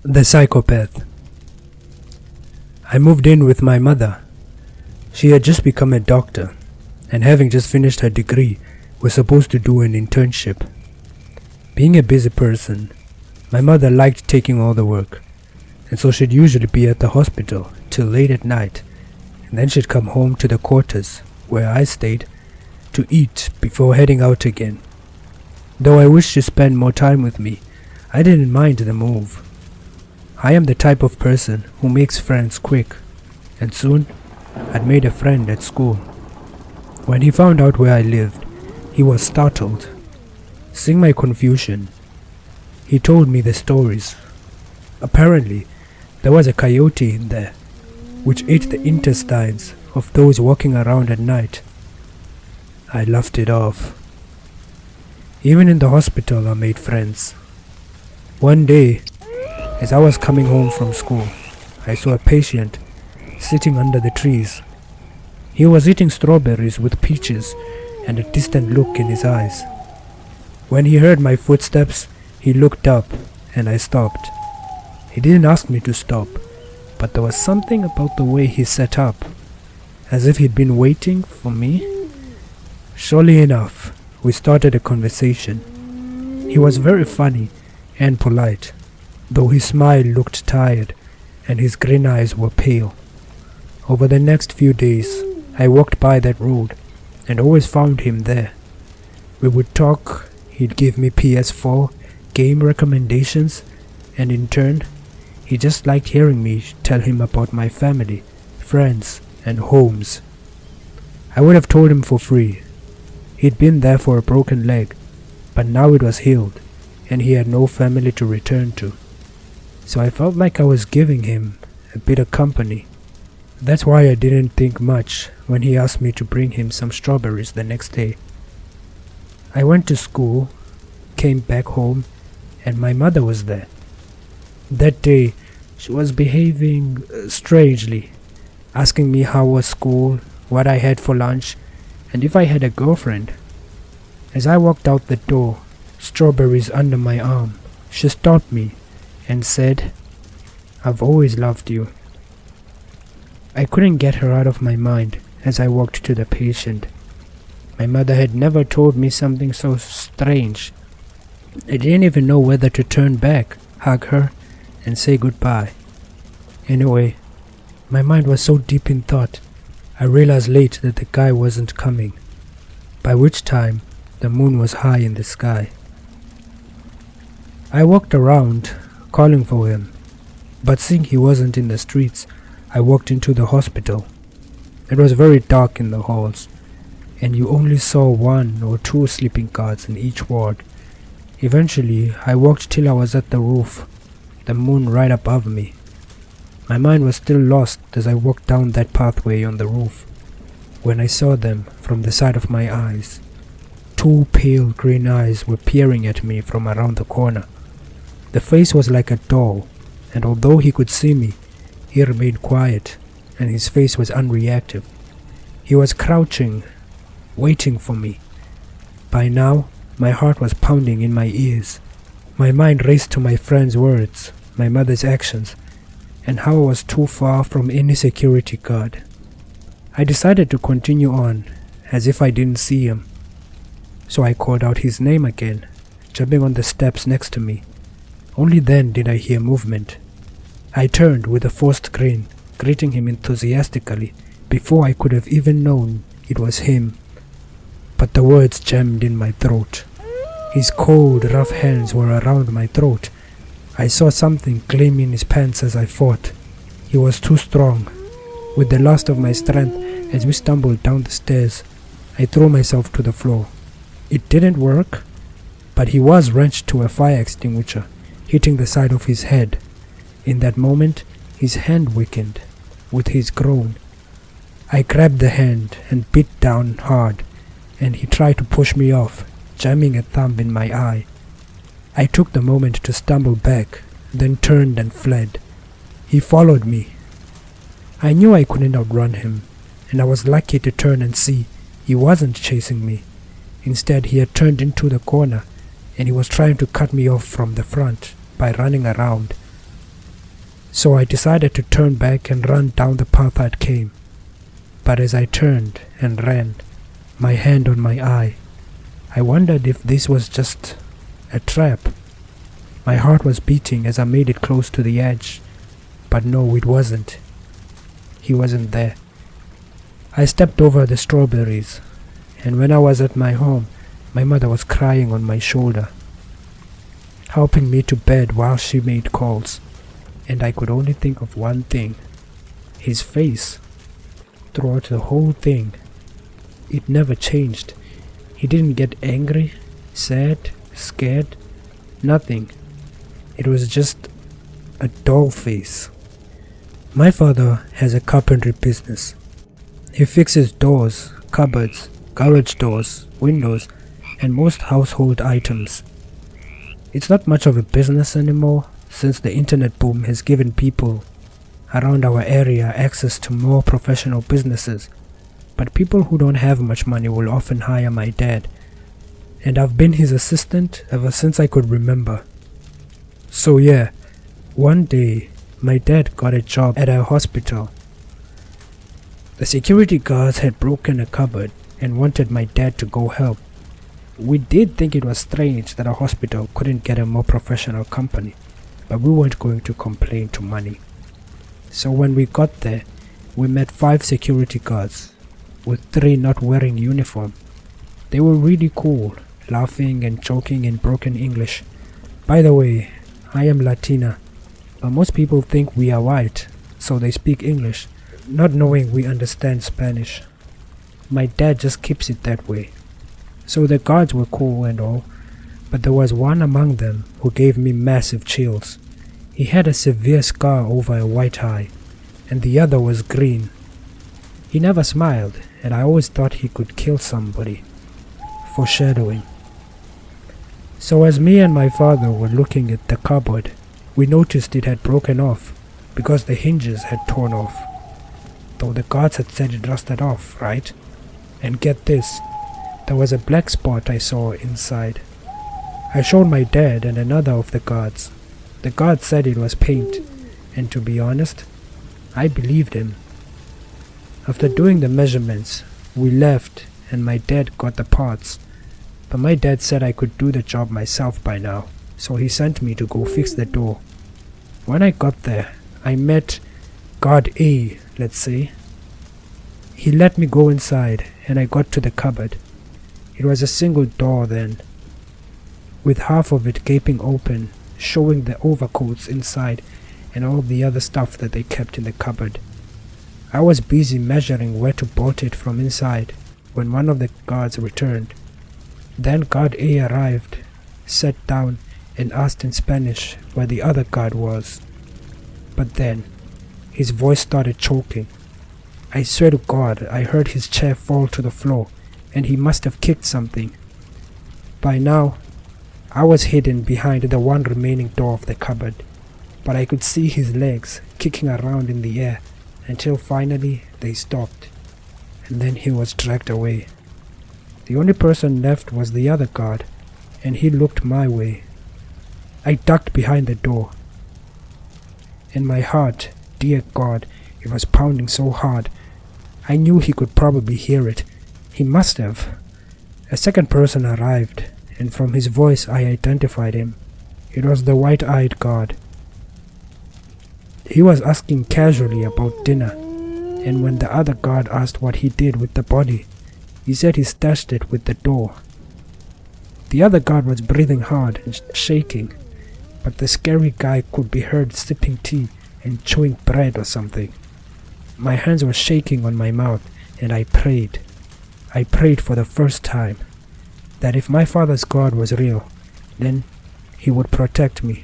The Psychopath. I moved in with my mother. She had just become a doctor, and having just finished her degree, was supposed to do an internship. Being a busy person, my mother liked taking all the work, and so she'd usually be at the hospital till late at night, and then she'd come home to the quarters, where I stayed, to eat before heading out again. Though I wished she spent more time with me, I didn't mind the move. I am the type of person who makes friends quick, and soon I'd made a friend at school. When he found out where I lived, he was startled. Seeing my confusion, he told me the stories. Apparently, there was a coyote in there, which ate the intestines of those walking around at night. I laughed it off. Even in the hospital, I made friends. One day, as I was coming home from school, I saw a patient sitting under the trees. He was eating strawberries with peaches and a distant look in his eyes. When he heard my footsteps, he looked up and I stopped. He didn't ask me to stop, but there was something about the way he sat up, as if he'd been waiting for me. Surely enough, we started a conversation. He was very funny and polite, though his smile looked tired and his green eyes were pale. Over the next few days, I walked by that road and always found him there. We would talk, he'd give me PS4 game recommendations, and in turn, he just liked hearing me tell him about my family, friends, and homes. I would have told him for free. He'd been there for a broken leg, but now it was healed, and he had no family to return to. So I felt like I was giving him a bit of company. That's why I didn't think much when he asked me to bring him some strawberries the next day. I went to school, came back home, and my mother was there. That day, she was behaving strangely, asking me how was school, what I had for lunch, and if I had a girlfriend. As I walked out the door, strawberries under my arm, she stopped me and said, "I've always loved you." I couldn't get her out of my mind as I walked to the patient. My mother had never told me something so strange. I didn't even know whether to turn back, hug her, and say goodbye. Anyway, my mind was so deep in thought, I realized late that the guy wasn't coming, by which time the moon was high in the sky. I walked around, calling for him, but seeing he wasn't in the streets, I walked into the hospital. It was very dark in the halls, and you only saw 1 or 2 sleeping guards in each ward. Eventually, I walked till I was at the roof, the moon right above me. My mind was still lost as I walked down that pathway on the roof, when I saw them from the side of my eyes. 2 pale green eyes were peering at me from around the corner. The face was like a doll, and although he could see me, he remained quiet, and his face was unreactive. He was crouching, waiting for me. By now, my heart was pounding in my ears. My mind raced to my friend's words, my mother's actions, and how I was too far from any security guard. I decided to continue on, as if I didn't see him. So I called out his name again, jumping on the steps next to me. Only then did I hear movement. I turned with a forced grin, greeting him enthusiastically, before I could have even known it was him. But the words jammed in my throat. His cold, rough hands were around my throat. I saw something gleam in his pants as I fought. He was too strong. With the last of my strength, as we stumbled down the stairs, I threw myself to the floor. It didn't work, but he was wrenched to a fire extinguisher, hitting the side of his head. In that moment, his hand weakened. With his groan, I grabbed the hand and bit down hard, and he tried to push me off, jamming a thumb in my eye. I took the moment to stumble back, then turned and fled. He followed me. I knew I couldn't outrun him, and I was lucky to turn and see he wasn't chasing me. Instead, he had turned into the corner, and he was trying to cut me off from the front by running around. So I decided to turn back and run down the path I'd came. But as I turned and ran, my hand on my eye, I wondered if this was just a trap. My heart was beating as I made it close to the edge, but no, it wasn't. He wasn't there. I stepped over the strawberries, and when I was at my home, my mother was crying on my shoulder, helping me to bed while she made calls, and I could only think of one thing: his face. Throughout the whole thing, it never changed. He didn't get angry, sad, scared, nothing. It was just a doll face. My father has a carpentry business. He fixes doors, cupboards, garage doors, windows, and most household items. It's not much of a business anymore since the internet boom has given people around our area access to more professional businesses, but people who don't have much money will often hire my dad, and I've been his assistant ever since I could remember. So yeah, one day my dad got a job at a hospital. The security guards had broken a cupboard and wanted my dad to go help. We did think it was strange that a hospital couldn't get a more professional company, but we weren't going to complain to money. So when we got there, we met 5 security guards, with 3 not wearing uniform. They were really cool, laughing and joking in broken English. By the way, I am Latina, but most people think we are white, so they speak English, not knowing we understand Spanish. My dad just keeps it that way. So the guards were cool and all, but there was one among them who gave me massive chills. He had a severe scar over a white eye, and the other was green. He never smiled, and I always thought he could kill somebody. Foreshadowing. So as me and my father were looking at the cupboard, we noticed it had broken off because the hinges had torn off. Though the guards had said it rusted off, right? And get this, there was a black spot I saw inside. I showed my dad and another of the guards. The guard said it was paint, and to be honest, I believed him. After doing the measurements, we left and my dad got the parts, but my dad said I could do the job myself by now, so he sent me to go fix the door. When I got there, I met guard A, let's say. He let me go inside and I got to the cupboard. It was a single door then, with half of it gaping open, showing the overcoats inside and all the other stuff that they kept in the cupboard. I was busy measuring where to bolt it from inside when one of the guards returned. Then guard A arrived, sat down and asked in Spanish where the other guard was. But then, his voice started choking. I swear to God, I heard his chair fall to the floor and he must have kicked something. By now, I was hidden behind the one remaining door of the cupboard, but I could see his legs kicking around in the air until finally they stopped, and then he was dragged away. The only person left was the other guard, and he looked my way. I ducked behind the door. In my heart, dear God, it was pounding so hard. I knew he could probably hear it. He must have. A second person arrived, and from his voice I identified him. It was the white-eyed guard. He was asking casually about dinner, and when the other guard asked what he did with the body, he said he stashed it with the door. The other guard was breathing hard and shaking, but the scary guy could be heard sipping tea and chewing bread or something. My hands were shaking on my mouth, and I prayed. I prayed for the first time that if my father's God was real, then he would protect me.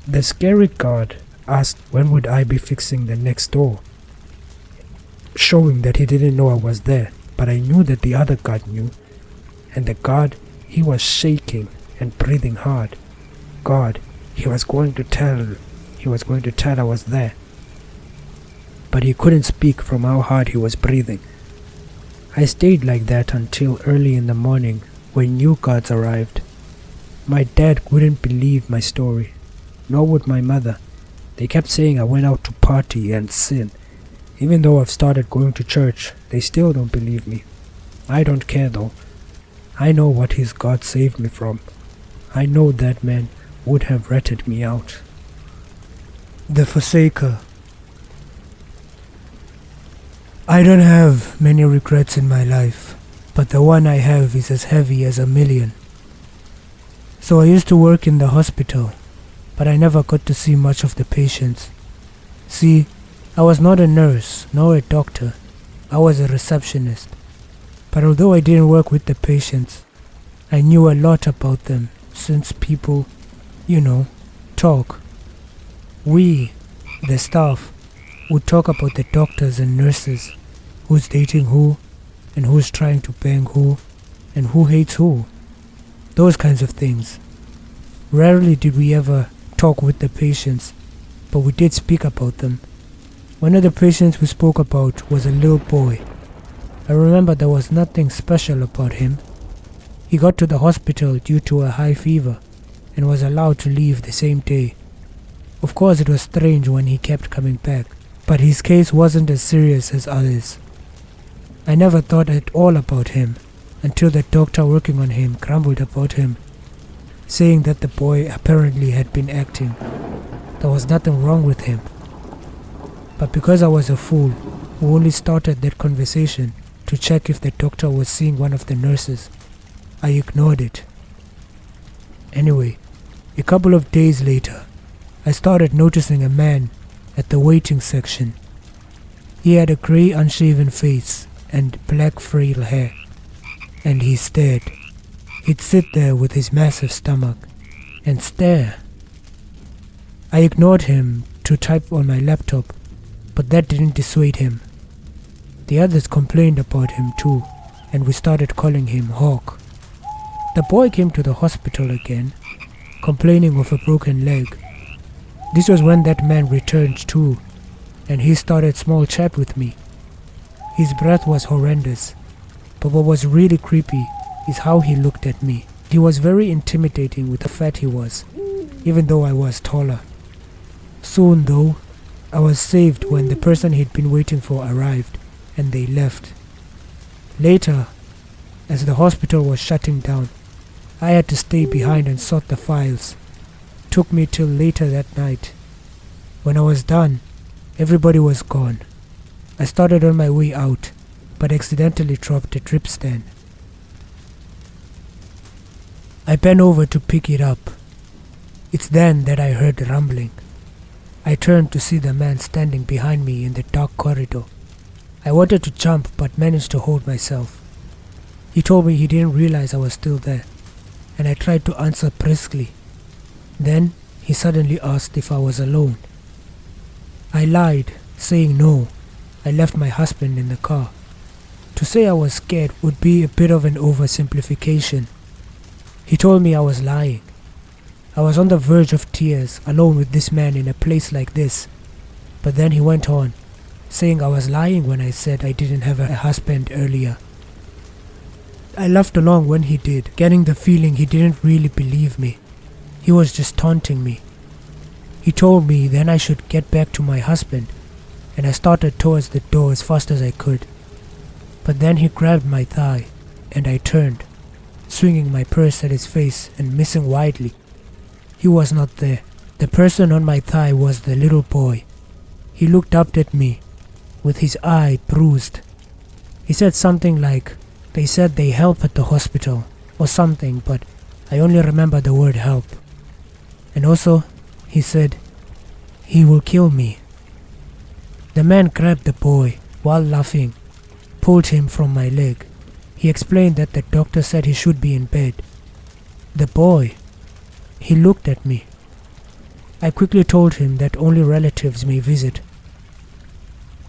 The scary guard asked when would I be fixing the next door, showing that he didn't know I was there, but I knew that the other guard knew. And the guard, he was shaking and breathing hard. God, he was going to tell I was there. But he couldn't speak from how hard he was breathing. I stayed like that until early in the morning when new guards arrived. My dad wouldn't believe my story, nor would my mother. They kept saying I went out to party and sin. Even though I've started going to church, they still don't believe me. I don't care though. I know what his God saved me from. I know that man would have ratted me out. The Forsaker. I don't have many regrets in my life, but the one I have is as heavy as 1,000,000. So I used to work in the hospital, but I never got to see much of the patients. See, I was not a nurse nor a doctor. I was a receptionist. But although I didn't work with the patients, I knew a lot about them since people, talk. We, the staff, would talk about the doctors and nurses, who's dating who, and who's trying to bang who, and who hates who. Those kinds of things. Rarely did we ever talk with the patients, but we did speak about them. One of the patients we spoke about was a little boy. I remember there was nothing special about him. He got to the hospital due to a high fever and was allowed to leave the same day. Of course, it was strange when he kept coming back, but his case wasn't as serious as others. I never thought at all about him until the doctor working on him grumbled about him, saying that the boy apparently had been acting. There was nothing wrong with him. But because I was a fool who only started that conversation to check if the doctor was seeing one of the nurses, I ignored it. Anyway, a couple of days later, I started noticing a man at the waiting section. He had a grey unshaven face and black frail hair, and he stared. He'd sit there with his massive stomach and stare. I ignored him to type on my laptop, but that didn't dissuade him. The others complained about him too, and we started calling him Hawk. The boy came to the hospital again, complaining of a broken leg. This was when that man returned too, and he started small chat with me. His breath was horrendous, but what was really creepy is how he looked at me. He was very intimidating with the fat he was, even though I was taller. Soon though, I was saved when the person he'd been waiting for arrived, and they left. Later, as the hospital was shutting down, I had to stay behind and sort the files. Took me till later that night. When I was done, everybody was gone. I started on my way out, but accidentally dropped a drip stand. I bent over to pick it up. It's then that I heard rumbling. I turned to see the man standing behind me in the dark corridor. I wanted to jump but managed to hold myself. He told me he didn't realize I was still there, and I tried to answer briskly. Then he suddenly asked if I was alone. I lied, saying no. I left my husband in the car. To say I was scared would be a bit of an oversimplification. He told me I was lying. I was on the verge of tears, alone with this man in a place like this. But then he went on, saying I was lying when I said I didn't have a husband earlier. I laughed along when he did, getting the feeling he didn't really believe me. He was just taunting me. He told me then I should get back to my husband, and I started towards the door as fast as I could. But then he grabbed my thigh, and I turned, swinging my purse at his face and missing widely. He was not there. The person on my thigh was the little boy. He looked up at me, with his eye bruised. He said something like, "They said they help at the hospital," or something, but I only remember the word help. And also, he said, "He will kill me." The man grabbed the boy, while laughing, pulled him from my leg. He explained that the doctor said he should be in bed. The boy, he looked at me. I quickly told him that only relatives may visit.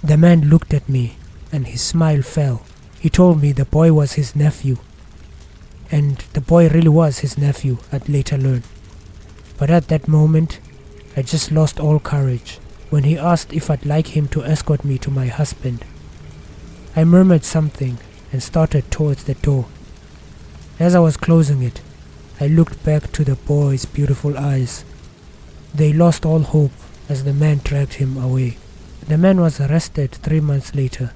The man looked at me, and his smile fell. He told me the boy was his nephew. And the boy really was his nephew, I'd later learn. But at that moment, I just lost all courage when he asked if I'd like him to escort me to my husband. I murmured something and started towards the door. As I was closing it, I looked back to the boy's beautiful eyes. They lost all hope as the man dragged him away. The man was arrested 3 months later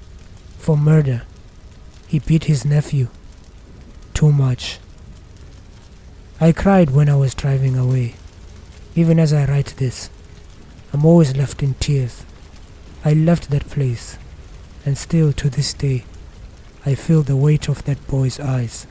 for murder. He beat his nephew too much. I cried when I was driving away. Even as I write this, I'm always left in tears. I left that place, and still to this day, I feel the weight of that boy's eyes.